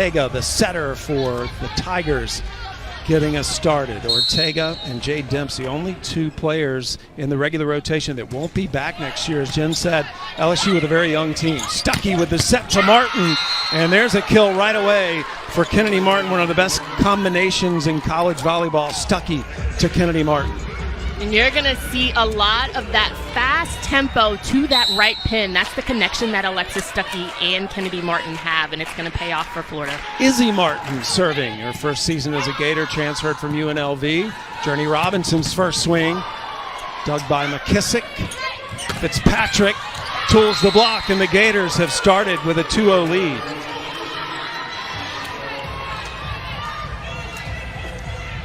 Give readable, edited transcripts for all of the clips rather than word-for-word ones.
Ortega, the setter for the Tigers, getting us started. Ortega and Jade Dempsey, only two players in the regular rotation that won't be back next year. As Jen said, LSU with a very young team. Stuckey with the set to Martin, and there's a kill right away for Kennedy Martin, one of the best combinations in college volleyball. Stuckey to Kennedy Martin. And you're going to see a lot of that fast tempo to that right pin. That's the connection that Alexis Stuckey and Kennedy Martin have, and it's going to pay off for Florida. Izzy Martin serving. Her first season as a Gator, transferred from UNLV. Journey Robinson's first swing. Dug by McKissick. Fitzpatrick tools the block, and the Gators have started with a 2-0 lead.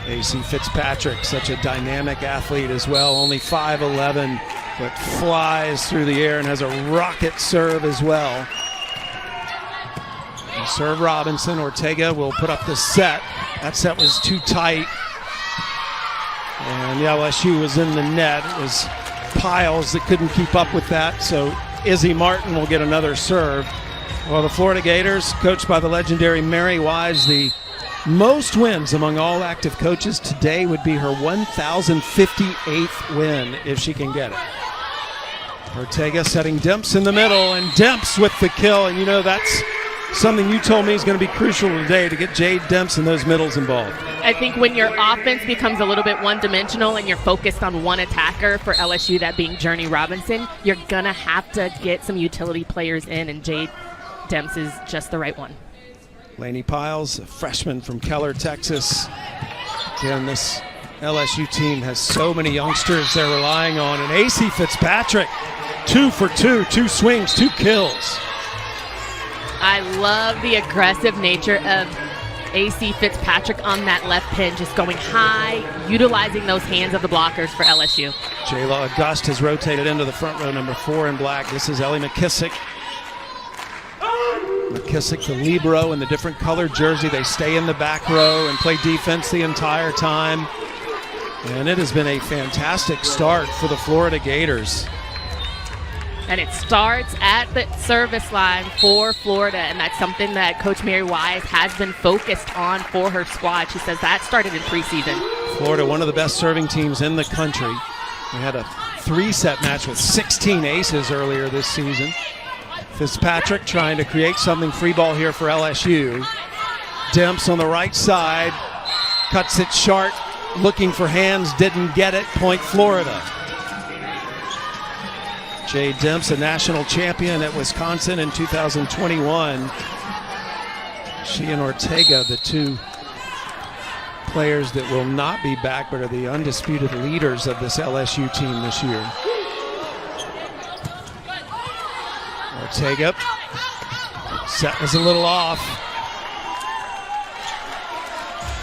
AC Fitzpatrick, such a dynamic athlete as well, only 5'11", but flies through the air and has a rocket serve as well. And serve Robinson. Ortega will put up the set. That set was too tight, and the LSU was in the net. It was Piles that couldn't keep up with that, so Izzy Martin will get another serve. Well, the Florida Gators, coached by the legendary Mary Wise, the most wins among all active coaches today would be her 1,058th win if she can get it. Ortega setting Demps in the middle, and Demps with the kill. And you know, that's something you told me is going to be crucial today, to get Jade Demps in those middles involved. I think when your offense becomes a little bit one-dimensional and you're focused on one attacker, for LSU, that being Journey Robinson, you're going to have to get some utility players in, and Jade Demps is just the right one. Lainey Piles, a freshman from Keller, Texas. Again, this LSU team has so many youngsters they're relying on. And AC Fitzpatrick, 2 for 2, 2 swings, 2 kills. I love the aggressive nature of AC Fitzpatrick on that left pin, just going high, utilizing those hands of the blockers for LSU. Jayla August has rotated into the front row, number 4 in black. This is Ellie McKissick. McKissick, the libero, in the different colored jersey. They stay in the back row and play defense the entire time. And it has been a fantastic start for the Florida Gators. And it starts at the service line for Florida, and that's something that Coach Mary Wise has been focused on for her squad. She says that started in preseason. Florida, one of the best serving teams in the country. We had a 3-set match with 16 aces earlier this season. Fitzpatrick trying to create something, free ball here for LSU. Demps on the right side, cuts it short, looking for hands, didn't get it, point Florida. Jade Demps, a national champion at Wisconsin in 2021. She and Ortega, the two players that will not be back but are the undisputed leaders of this LSU team this year. Ortega, set was a little off.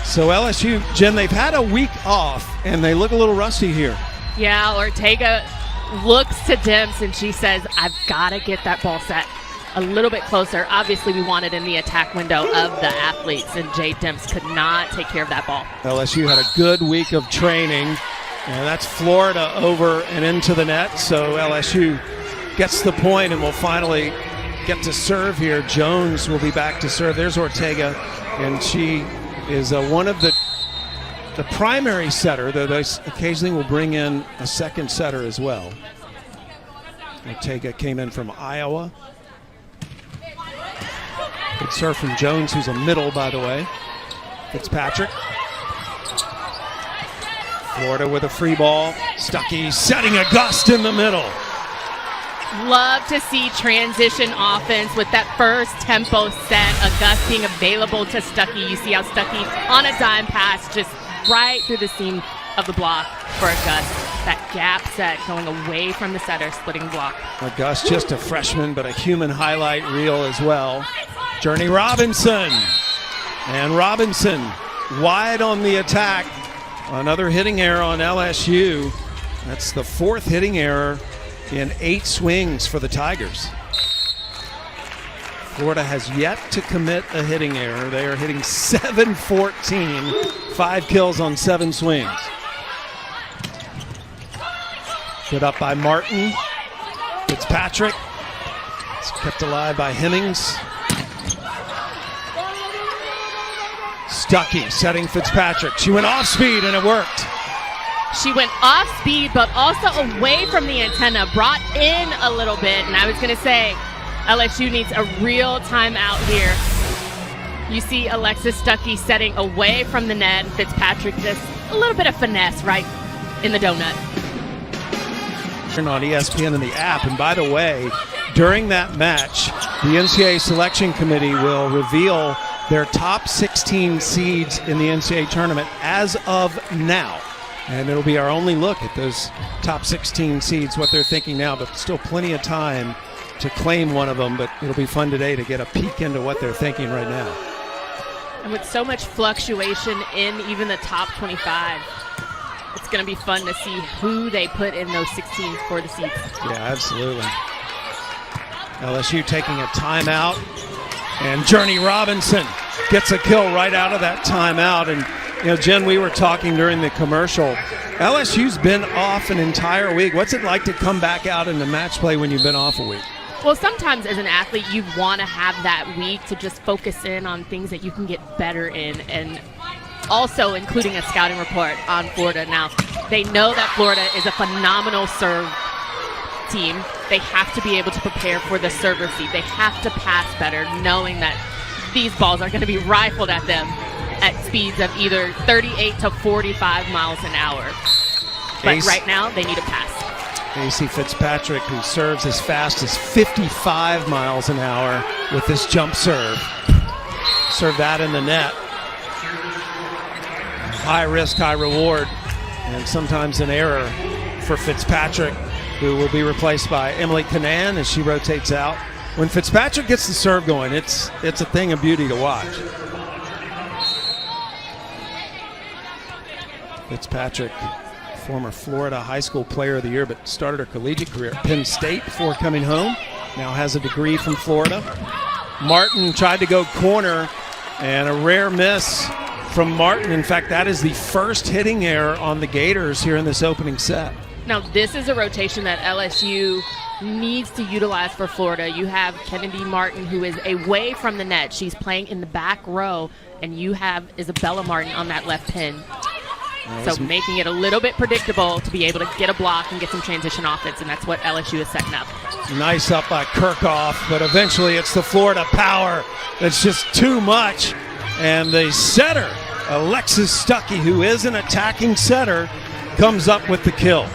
So LSU, Jen, they've had a week off and they look a little rusty here. Yeah, Ortega looks to Demps and she says, I've got to get that ball set a little bit closer. Obviously, we want it in the attack window of the athletes, and Jade Demps could not take care of that ball. LSU had a good week of training, and that's Florida over and into the net. So LSU gets the point and will finally get to serve here. Jones will be back to serve. There's Ortega, and she is one of the primary setter, though they occasionally will bring in a second setter as well. Ortega came in from Iowa. Good serve from Jones, who's a middle, by the way. Fitzpatrick. Florida with a free ball. Stuckey setting August in the middle. Love to see transition offense with that first tempo set. August being available to Stuckey. You see how Stuckey on a dime pass just right through the seam of the block for August. That gap set going away from the setter, splitting block. August, just a freshman, but a human highlight reel as well. Journey Robinson. And Robinson wide on the attack. Another hitting error on LSU. That's the fourth hitting error in 8 swings for the Tigers. Florida has yet to commit a hitting error. They are hitting .714, 5 kills on 7 swings. Put up by Martin. Fitzpatrick. It's kept alive by Hemmings. Stuckey setting Fitzpatrick. She went off speed and it worked. She went off speed, but also away from the antenna, brought in a little bit. And I was going to say, LSU needs a real timeout here. You see Alexis Stuckey setting away from the net. Fitzpatrick just a little bit of finesse right in the donut. On ESPN and the app. And by the way, during that match, the NCAA selection committee will reveal their top 16 seeds in the NCAA tournament as of now. And it'll be our only look at those top 16 seeds, what they're thinking now, but still plenty of time to claim one of them. But it'll be fun today to get a peek into what they're thinking right now. And with so much fluctuation in even the top 25, it's going to be fun to see who they put in those 16 for the seats. Yeah, absolutely. LSU taking a timeout, and Journey Robinson gets a kill right out of that timeout. And, you know, Jen, we were talking during the commercial. LSU's been off an entire week. What's it like to come back out into match play when you've been off a week? Well, sometimes as an athlete, you want to have that week to just focus in on things that you can get better in, and also including a scouting report on Florida. Now, they know that Florida is a phenomenal serve team. They have to be able to prepare for the server seat. They have to pass better, knowing that these balls are going to be rifled at them at speeds of either 38 to 45 miles an hour. But right now, they need a pass. AC Fitzpatrick, who serves as fast as 55 miles an hour with this jump serve. Serve that in the net. High risk, high reward, and sometimes an error for Fitzpatrick, who will be replaced by Emily Canan as she rotates out. When Fitzpatrick gets the serve going, it's a thing of beauty to watch. Fitzpatrick, former Florida High School Player of the Year, but started her collegiate career at Penn State before coming home. Now has a degree from Florida. Martin tried to go corner, and a rare miss from Martin. In fact, that is the first hitting error on the Gators here in this opening set. Now, this is a rotation that LSU needs to utilize for Florida. You have Kennedy Martin, who is away from the net. She's playing in the back row, and you have Isabella Martin on that left pin. So making it a little bit predictable to be able to get a block and get some transition offense, and that's what LSU is setting up. Nice up by Kirchhoff, but eventually it's the Florida power that's just too much. And the setter, Alexis Stuckey, who is an attacking setter, comes up with the kill.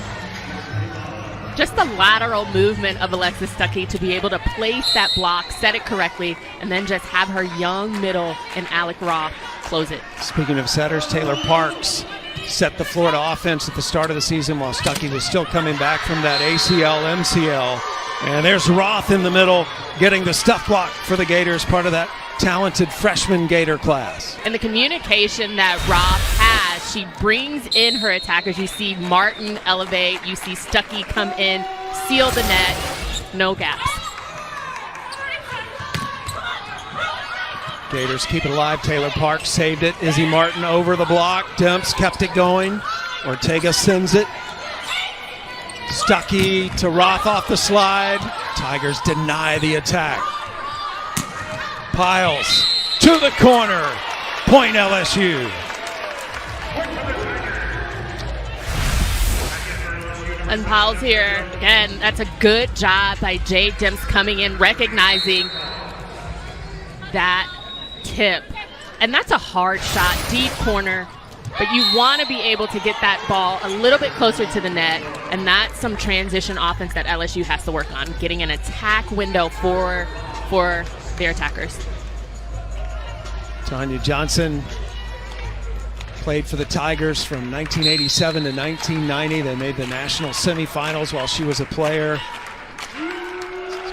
Just the lateral movement of Alexis Stuckey to be able to place that block, set it correctly, and then just have her young middle and Alec Roth close it. Speaking of setters, Taylor Parks set the Florida offense at the start of the season while Stuckey was still coming back from that ACL, MCL. And there's Roth in the middle getting the stuff block for the Gators, part of that talented freshman Gator class. And the communication that Roth has, she brings in her attackers. You see Martin elevate, you see Stuckey come in, seal the net, no gaps. Gators keep it alive. Taylor Parks saved it. Izzy Martin over the block. Demps kept it going. Ortega sends it. Stuckey to Roth off the slide. Tigers deny the attack. Piles to the corner. Point LSU. And Piles here. Again, that's a good job by Jade Demps coming in, recognizing that tip. And that's a hard shot, deep corner. But you want to be able to get that ball a little bit closer to the net, and that's some transition offense that LSU has to work on, getting an attack window for their attackers. Tanya Johnson played for the Tigers from 1987 to 1990. They made the national semifinals while she was a player.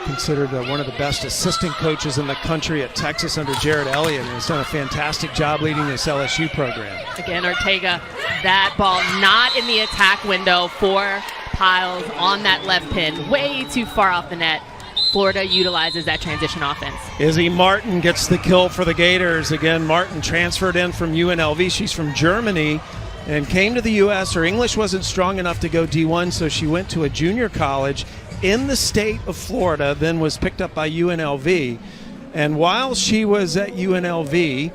Considered one of the best assistant coaches in the country at Texas under Jared Elliott, and has done a fantastic job leading this LSU program. Again, Ortega, that ball not in the attack window for Piles on that left pin, way too far off the net. Florida utilizes that transition offense. Izzy Martin gets the kill for the Gators. Again, Martin transferred in from UNLV. She's from Germany and came to the U.S. Her English wasn't strong enough to go D1, so she went to a junior college in the state of Florida, then was picked up by UNLV. And while she was at UNLV,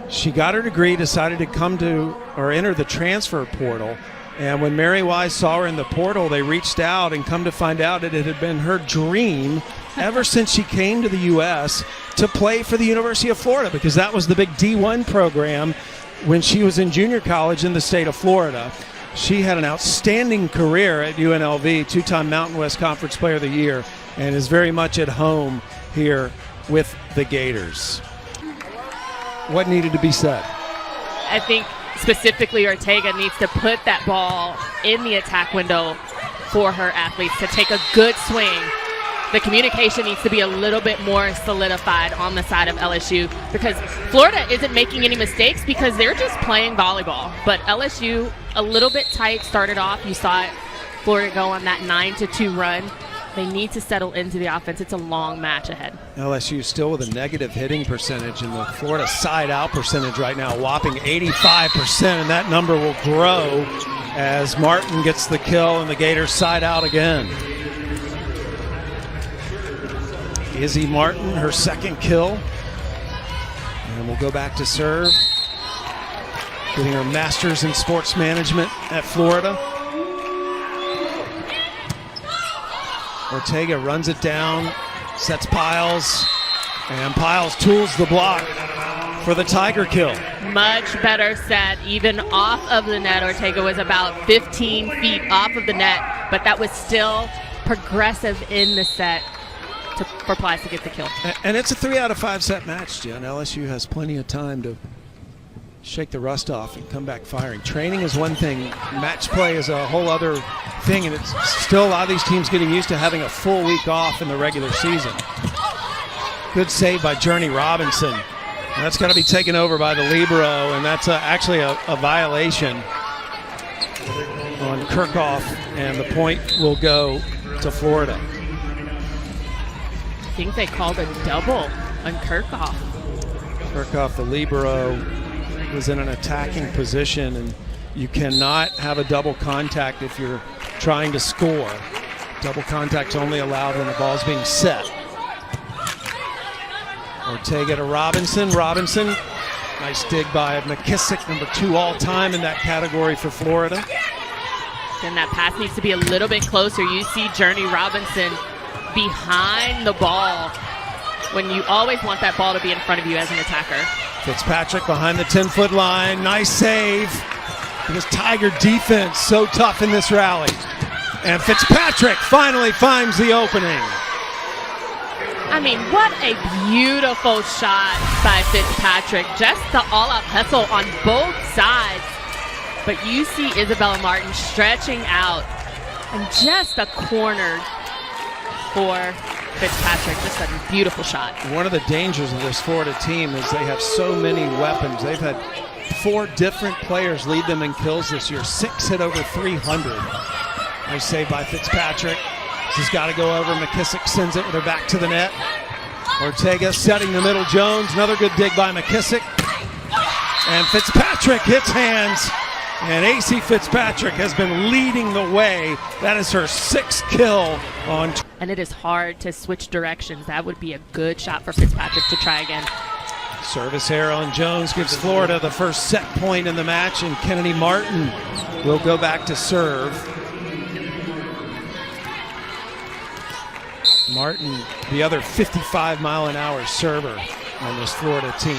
She got her degree, decided to come to or enter the transfer portal. And when Mary Wise saw her in the portal, they reached out, and come to find out that it had been her dream ever since she came to the U.S. to play for the University of Florida, because that was the big D1 program when she was in junior college in the state of Florida. She had an outstanding career at UNLV, two-time Mountain West Conference Player of the Year, and is very much at home here with the Gators. What needed to be said? I think specifically Ortega needs to put that ball in the attack window for her athletes to take a good swing. The communication needs to be a little bit more solidified on the side of LSU, because Florida isn't making any mistakes because they're just playing volleyball. But LSU, a little bit tight, started off. You saw it, Florida go on that 9-2 run. They need to settle into the offense. It's a long match ahead. LSU still with a negative hitting percentage, and the Florida side-out percentage right now, a whopping 85%, and that number will grow as Martin gets the kill and the Gators side out again. Izzy Martin, her second kill, and we'll go back to serve, getting her master's in sports management at Florida. Ortega runs it down, sets Piles, and Piles tools the block for the Tiger kill. Much better set, even off of the net. Ortega was about 15 feet off of the net, but that was still progressive in the set for Piles to get the kill. And it's a 3 out of 5 set match, Jen. LSU has plenty of time to shake the rust off and come back firing. Training is one thing, match play is a whole other thing, and it's still a lot of these teams getting used to having a full week off in the regular season. Good save by Journey Robinson. And that's got to be taken over by the libero, and that's actually a violation on Kirchhoff, and the point will go to Florida. I think they called a double on Kirchhoff. Kirchhoff, the libero, was in an attacking position, and you cannot have a double contact if you're trying to score. Double contact's only allowed when the ball's being set. Ortega to Robinson. Robinson, nice dig by McKissick, number 2 all-time in that category for Florida. And that pass needs to be a little bit closer. You see Journey Robinson behind the ball when you always want that ball to be in front of you as an attacker. Fitzpatrick behind the 10-foot line. Nice save. Because Tiger defense so tough in this rally. And Fitzpatrick finally finds the opening. I mean, what a beautiful shot by Fitzpatrick. Just the all-out hustle on both sides. But you see Isabella Martin stretching out, and just a corner for Fitzpatrick. Just a beautiful shot. One of the dangers of this Florida team is they have so many weapons. They've had 4 different players lead them in kills this year. 6 hit over 300. Nice save by Fitzpatrick. She's got to go over. McKissick sends it with her back to the net. Ortega setting the middle. Jones, another good dig by McKissick. And Fitzpatrick hits hands. And AC Fitzpatrick has been leading the way. That is her 6th kill on. And it is hard to switch directions. That would be a good shot for Fitzpatrick to try again. Service error on Jones gives Florida the first set point in the match, and Kennedy Martin will go back to serve. Martin, the other 55-mile-an-hour server on this Florida team.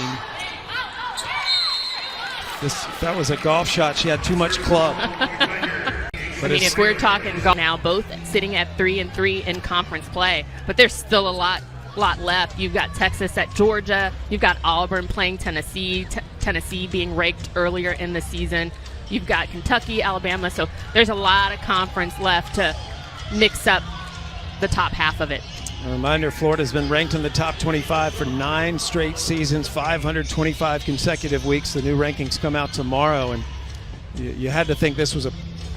That was a golf shot. She had too much club. I mean, if we're talking golf now, both sitting at 3-3 in conference play, but there's still a lot left. You've got Texas at Georgia. You've got Auburn playing Tennessee. Tennessee being raked earlier in the season. You've got Kentucky, Alabama. So there's a lot of conference left to mix up the top half of it. A reminder, Florida's been ranked in the top 25 for 9 straight seasons, 525 consecutive weeks. The new rankings come out tomorrow, and you had to think this was a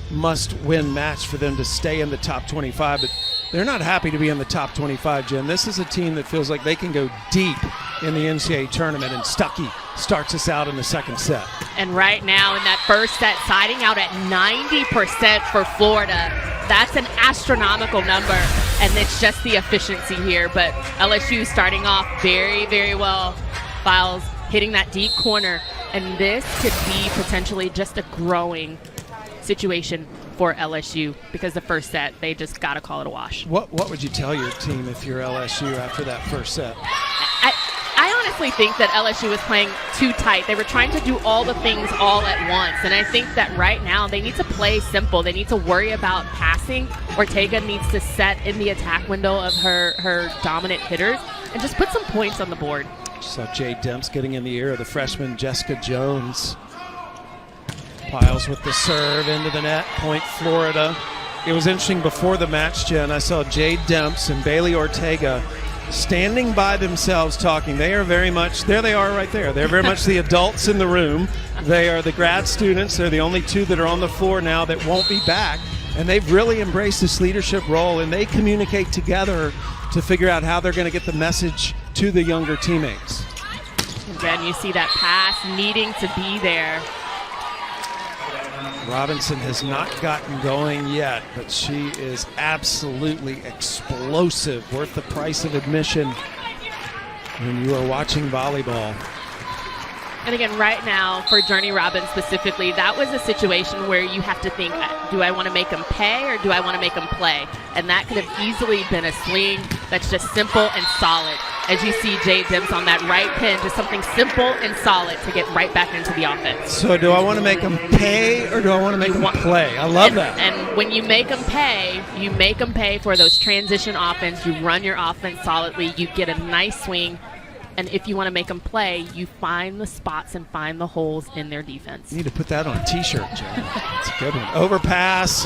must-win match for them to stay in the top 25, but they're not happy to be in the top 25, Jen. This is a team that feels like they can go deep in the NCAA tournament, and Stuckey starts us out in the second set. And right now in that first set, siding out at 90% for Florida. That's an astronomical number, and it's just the efficiency here. But LSU starting off very, very well. Files hitting that deep corner. And this could be potentially just a growing situation for LSU because the first set, they just got to call it a wash. What would you tell your team if you're LSU after that first set? I honestly think that LSU was playing too tight. They were trying to do all the things all at once. And I think that right now they need to play simple. They need to worry about passing. Ortega needs to set in the attack window of her dominant hitters and just put some points on the board. Saw Jay Demps getting in the ear of the freshman Jessica Jones. Piles with the serve into the net, point Florida. It was interesting before the match, Jen. I saw Jay Demps and Bailey Ortega standing by themselves talking. They are very much, there they are right there. They're very much the adults in the room. They are the grad students. They're the only two that are on the floor now that won't be back. And they've really embraced this leadership role, and they communicate together to figure out how they're going to get the message to the younger teammates. Again, you see that pass needing to be there. Robinson has not gotten going yet, but she is absolutely explosive, worth the price of admission when you are watching volleyball. And again, right now, for Journey Robbins specifically, that was a situation where you have to think, do I want to make them pay or do I want to make them play? And that could have easily been a swing that's just simple and solid. As you see Jay Demps on that right pin, just something simple and solid to get right back into the offense. So do I want to make them pay or do I want to make them play? I love that. And when you make them pay, you make them pay for those transition offense. You run your offense solidly. You get a nice swing. And if you want to make them play, you find the spots and find the holes in their defense. You need to put that on a T-shirt, Jen. It's a good one. Overpass.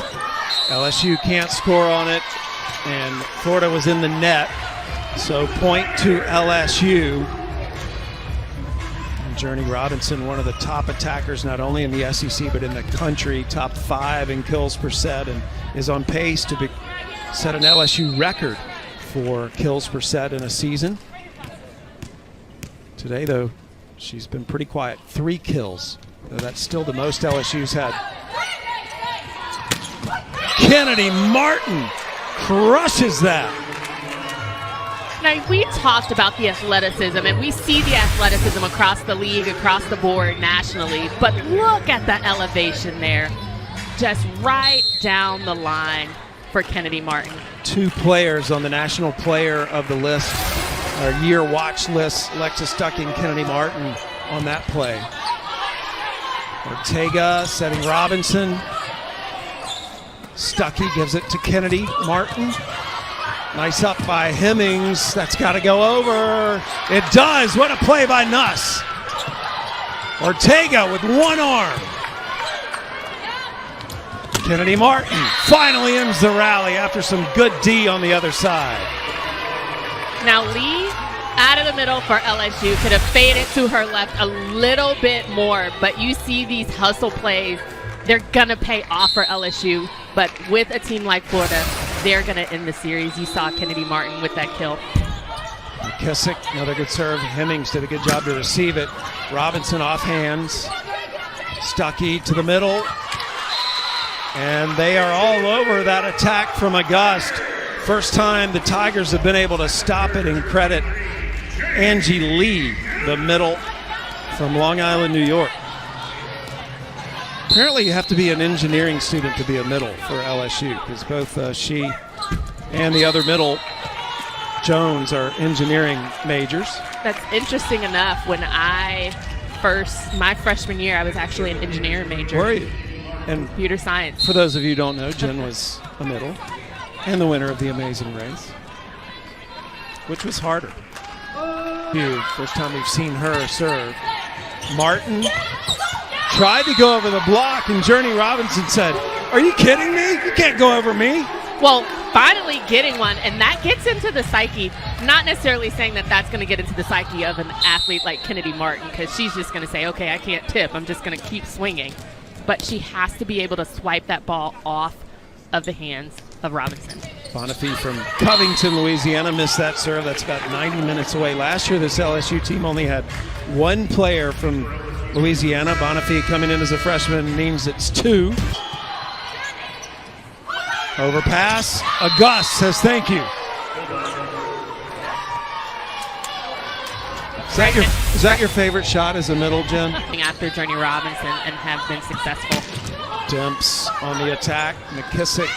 LSU can't score on it. And Florida was in the net. So point to LSU. And Journey Robinson, one of the top attackers, not only in the SEC, but in the country, top 5 in kills per set, and is on pace to set an LSU record for kills per set in a season. Today, though, she's been pretty quiet. 3 kills. That's still the most LSU's had. Kennedy Martin crushes that. Now, we talked about the athleticism, and we see the athleticism across the league, across the board, nationally. But look at the elevation there. Just right down the line for Kennedy Martin. 2 players on the National Player of the List, our year watch list, Alexis Stuckey and Kennedy Martin on that play. Ortega setting Robinson. Stuckey gives it to Kennedy Martin. Nice up by Hemmings. That's got to go over. It does. What a play by Nuss. Ortega with one arm. Kennedy Martin finally ends the rally after some good D on the other side. Now Lee, out of the middle for LSU, could have faded to her left a little bit more, but you see these hustle plays. They're going to pay off for LSU, but with a team like Florida, they're going to end the series. You saw Kennedy Martin with that kill. McKissick, another good serve. Hemmings did a good job to receive it. Robinson off hands. Stuckey to the middle. And they are all over that attack from August. First time the Tigers have been able to stop it, and credit Angie Lee, the middle from Long Island, New York. Apparently you have to be an engineering student to be a middle for LSU, because both she and the other middle, Jones, are engineering majors. That's interesting enough. When my freshman year, I was actually an engineering major. Were you? And computer science. For those of you who don't know, Jen was a middle and the winner of the Amazing Race. Which was harder? Huge. First time we've seen her serve. Martin tried to go over the block, and Journey Robinson said, "Are you kidding me? You can't go over me." Well, finally getting one, and that gets into the psyche. Not necessarily saying that that's going to get into the psyche of an athlete like Kennedy Martin, because she's just going to say, okay, I can't tip. I'm just going to keep swinging. But she has to be able to swipe that ball off of the hands of Robinson. Bonifay from Covington, Louisiana, missed that serve. That's about 90 minutes away. Last year, this LSU team only had one player from Louisiana. Bonifay coming in as a freshman means it's 2. Overpass. August says thank you. Is that your favorite shot as a middle, Jen? After Journey Robinson and have been successful. Demps on the attack. McKissick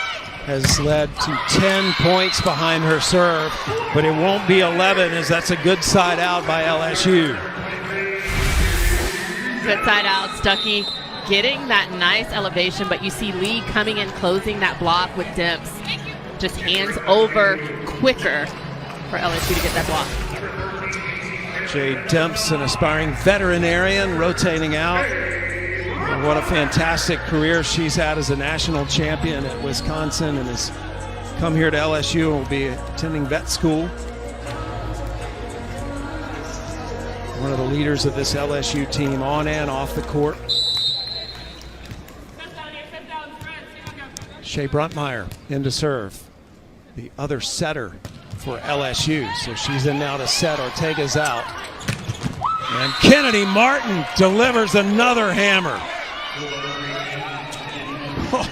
has led to 10 points behind her serve, but it won't be 11 as that's a good side out by LSU. Good side out, Stuckey getting that nice elevation, but you see Lee coming in, closing that block with Demps. Just hands over quicker for LSU to get that block. Jay Demps, an aspiring veterinarian, rotating out. And what a fantastic career she's had as a national champion at Wisconsin and has come here to LSU and will be attending vet school. One of the leaders of this LSU team on and off the court. Shea Bruntmeyer in to serve. The other setter for LSU. So she's in now to set. Ortega's out. And Kennedy Martin delivers another hammer. Oh,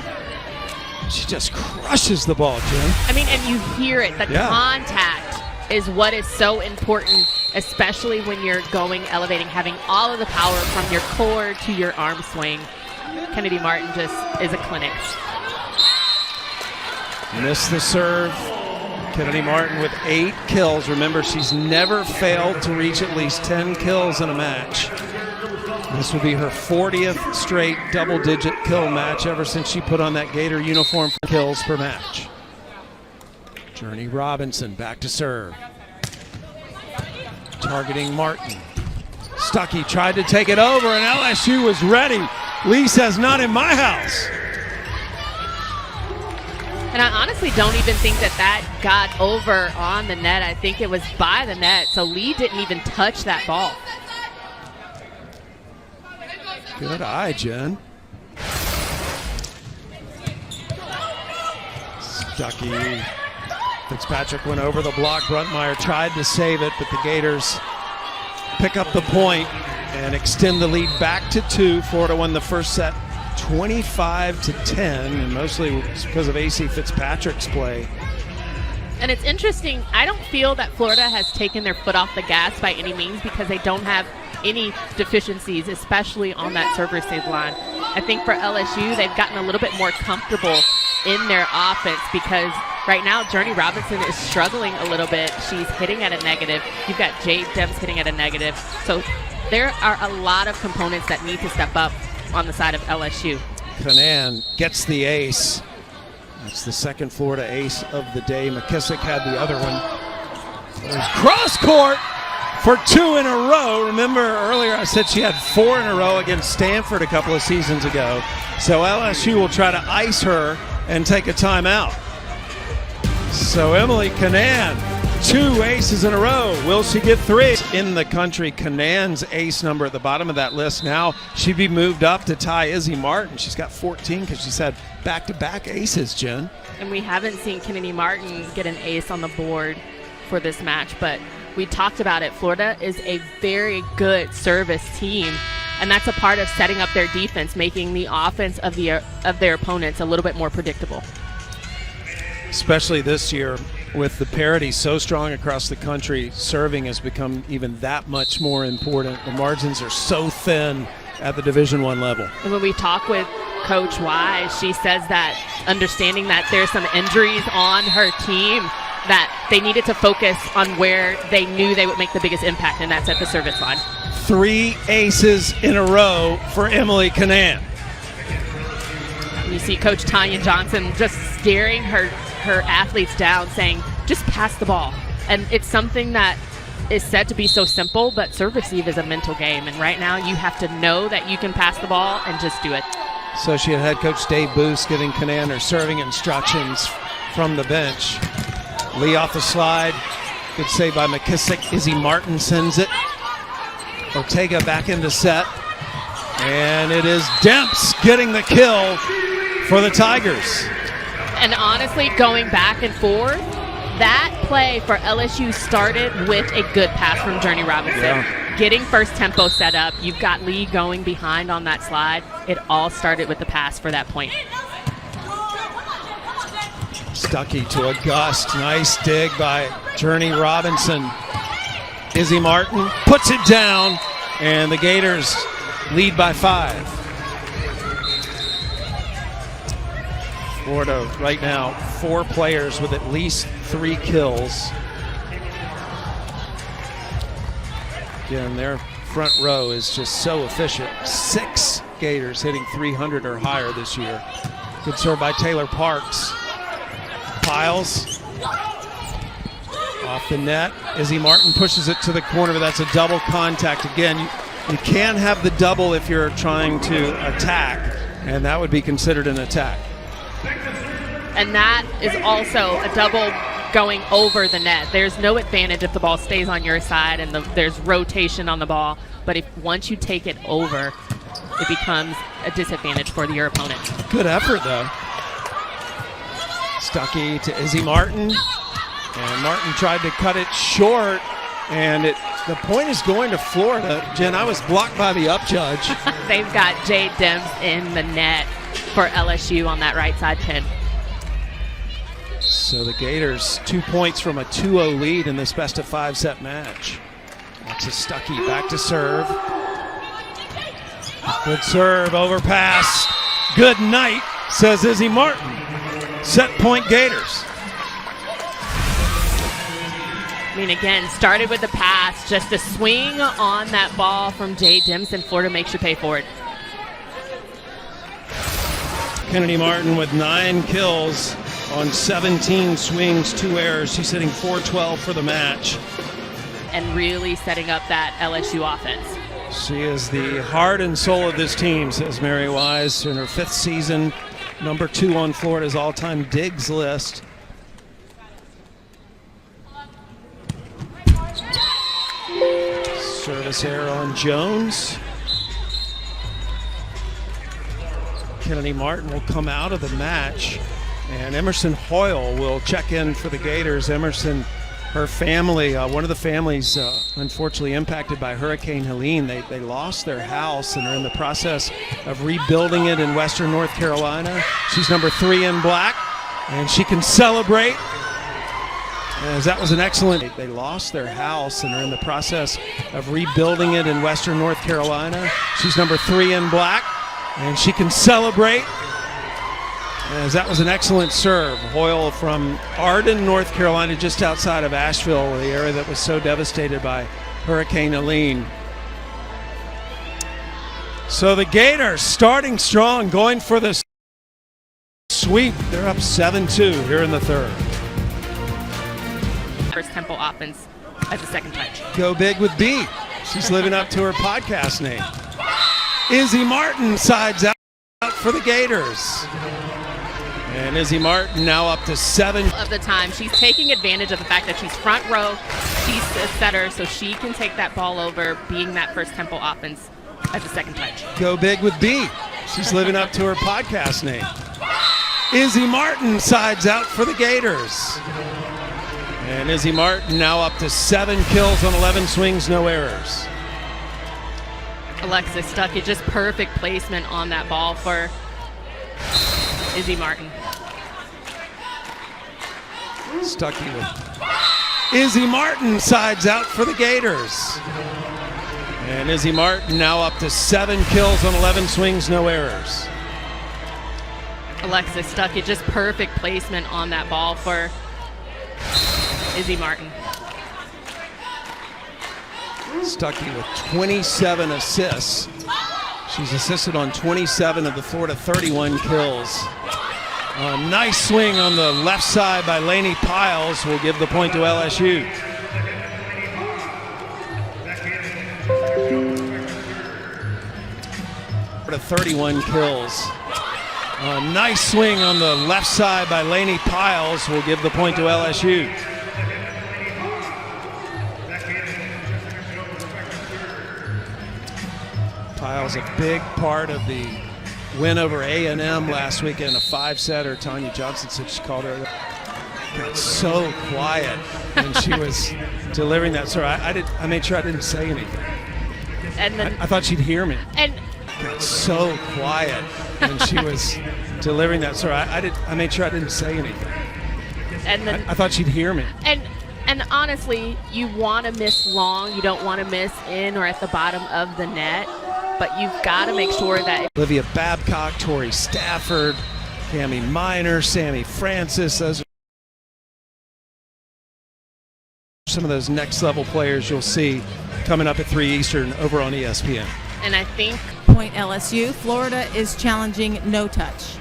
she just crushes the ball, Jim. I mean, and you hear it. The contact is what is so important, especially when you're elevating, having all of the power from your core to your arm swing. Kennedy Martin just is a clinic. Missed the serve. Kennedy Martin with 8 kills. Remember, she's never failed to reach at least 10 kills in a match. This will be her 40th straight double-digit kill match ever since she put on that Gator uniform for kills per match. Journey Robinson back to serve. Targeting Martin. Stuckey tried to take it over, and LSU was ready. Lee says, not in my house. And I honestly don't even think that got over on the net. I think it was by the net, so Lee didn't even touch that ball. Good eye, Jen. Stuckey. Fitzpatrick went over the block. Bruntmeyer tried to save it, but the Gators pick up the point and extend the lead back to 2. Florida won the first set 25-10, and mostly because of AC Fitzpatrick's play. And it's interesting, I don't feel that Florida has taken their foot off the gas by any means because they don't have any deficiencies, especially on that server save line. I think for LSU, they've gotten a little bit more comfortable in their offense because right now Journey Robinson is struggling a little bit. She's hitting at a negative. You've got Jade Demps hitting at a negative. So there are a lot of components that need to step up on the side of LSU. Kanan gets the ace. That's the second Florida ace of the day. McKissick had the other one. There's cross court for 2 in a row. Remember earlier I said she had 4 in a row against Stanford a couple of seasons ago. So LSU will try to ice her and take a timeout. So Emily Kanan, 2 aces in a row. Will she get 3? In the country, Kanan's ace number at the bottom of that list. Now she'd be moved up to tie Izzy Martin. She's got 14 because she's had back-to-back aces, Jen. And we haven't seen Kennedy Martin get an ace on the board for this match, but we talked about it. Florida is a very good service team, and that's a part of setting up their defense, making the offense of their opponents a little bit more predictable. Especially this year with the parity so strong across the country, serving has become even that much more important. The margins are so thin at the Division I level. And when we talk with Coach Wise, she says that understanding that there's some injuries on her team, that they needed to focus on where they knew they would make the biggest impact, and that's at the service line. 3 aces in a row for Emily Kanan. You see Coach Tanya Johnson just staring her athletes down, saying, just pass the ball. And it's something that is said to be so simple, but serve receive is a mental game. And right now you have to know that you can pass the ball and just do it. Associate head coach Dave Boose giving Kanan her serving instructions from the bench. Lee off the slide. Good save by McKissick. Izzy Martin sends it. Ortega back into set. And it is Demps getting the kill for the Tigers. And honestly, going back and forth, that play for LSU started with a good pass from Journey Robinson. Getting first tempo set up. You've got Lee going behind on that slide. It all started with the pass for that point. Stuckey to a gust. Nice dig by Journey Robinson. Izzy Martin puts it down, and the Gators lead by 5. Florida right now, 4 players with at least 3 kills. Again, their front row is just so efficient. 6 Gators hitting 300 or higher this year. Good serve by Taylor Parks. Piles off the net. Izzy Martin pushes it to the corner, but that's a double contact. Again, you can have the double if you're trying to attack, and that would be considered an attack. And that is also a double going over the net. There's no advantage if the ball stays on your side and there's rotation on the ball. But if once you take it over, it becomes a disadvantage for your opponent. Good effort, though. Stuckey to Izzy Martin. And Martin tried to cut it short. And the point is going to Florida. Jen, I was blocked by the up judge. They've got Jay Dims in the net for LSU on that right side pin. So the Gators 2 points from a 2-0 lead in this best-of-5 set match. That's a Stuckey back to serve. Good serve, overpass. Good night, says Izzy Martin. Set point Gators. I mean, again, started with the pass, just a swing on that ball from Jay Dims, and Florida makes you pay for it. Kennedy Martin with 9 kills on 17 swings, 2 errors. She's hitting .412 for the match. And really setting up that LSU offense. She is the heart and soul of this team, says Mary Wise, in her 5th season. Number 2 on Florida's all-time digs list. Service error on Jones. Kennedy Martin will come out of the match, and Emerson Hoyle will check in for the Gators. Emerson, her family, one of the families unfortunately impacted by Hurricane Helene. They lost their house and are in the process of rebuilding it in western North Carolina. She's number 3 in black, and she can celebrate, as that was an excellent. They lost their house and are in the process of rebuilding it in western North Carolina. She's number 3 in black, and she can celebrate, as that was an excellent serve. Hoyle from Arden, North Carolina, just outside of Asheville, the area that was so devastated by Hurricane Helene. So the Gators starting strong, going for the sweep. They're up 7-2 here in the 3rd. First tempo offense as a second touch. Go big with B. She's living up to her podcast name. Izzy Martin sides out for the Gators. And Izzy Martin now up to 7. Of the time, she's taking advantage of the fact that she's front row. She's a setter, so she can take that ball over, being that first tempo offense as a second touch. Go big with B. She's living up to her podcast name. Izzy Martin sides out for the Gators. And Izzy Martin now up to 7 kills on 11 swings, no errors. Alexis Stuckey, just perfect placement on that ball for Izzy Martin. Stuckey with Izzy Martin sides out for the Gators. And Izzy Martin now up to 7 kills on 11 swings, no errors. Alexis Stuckey, just perfect placement on that ball for Izzy Martin. Stuckey with 27 assists. She's assisted on 27 of the Florida 31 kills. A nice swing on the left side by Lainey Piles will give the point to LSU. Florida 31 kills. A nice swing on the left side by Lainey Piles will give the point to LSU. Piles a big part of the win over A&M last weekend, a 5-setter. Tanya Johnson said she called her. Got so quiet when she was delivering that. So I made sure I didn't say anything. And then, I thought she'd hear me. And got so quiet when she was delivering that. So I made sure I didn't say anything. And then, I thought she'd hear me. And And honestly, you want to miss long. You don't want to miss in or at the bottom of the net. But you've got to make sure that... Olivia Babcock, Tori Stafford, Cami Miner, Sammy Francis. Those are some of those next level players you'll see coming up at 3 Eastern over on ESPN. And I think... Point LSU. Florida is challenging no touch.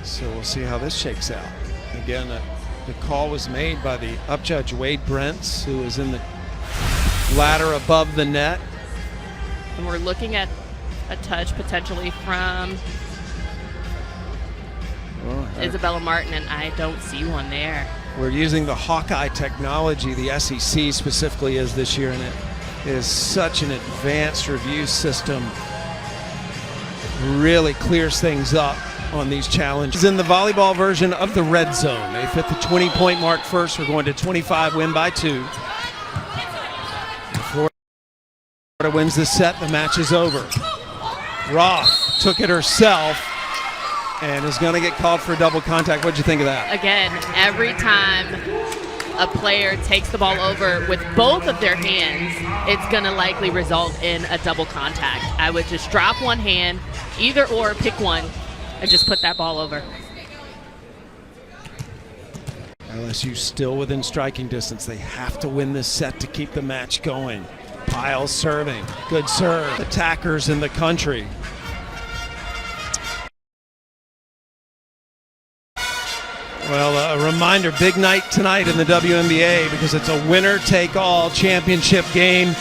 So we'll see how this shakes out. Again, the call was made by the up judge Wade Brents, who is in the ladder above the net. And we're looking at a touch potentially from Isabella Martin, and I don't see one there. We're using the Hawkeye technology, the SEC specifically is this year, and it is such an advanced review system. Really clears things up on these challenges. In the volleyball version of the red zone, they've hit the 20-point mark first. We're going to 25, win by 2. Florida wins this set. The match is over. Roth took it herself and is going to get called for a double contact. What'd you think of that? Again, every time a player takes the ball over with both of their hands, it's going to likely result in a double contact. I would just drop one hand, either or, pick one, and just put that ball over. LSU still within striking distance. They have to win this set to keep the match going. Piles serving. Good serve. Attackers in the country. Well, a reminder, big night tonight in the WNBA because it's a winner-take-all championship game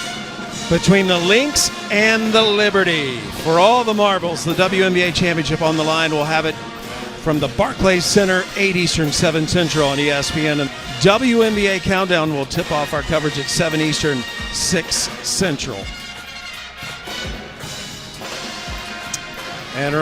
between the Lynx and the Liberty. For all the marbles, the WNBA championship on the line. We'll have it from the Barclays Center, 8 Eastern, 7 Central on ESPN. And WNBA Countdown will tip off our coverage at 7 Eastern, 6 Central.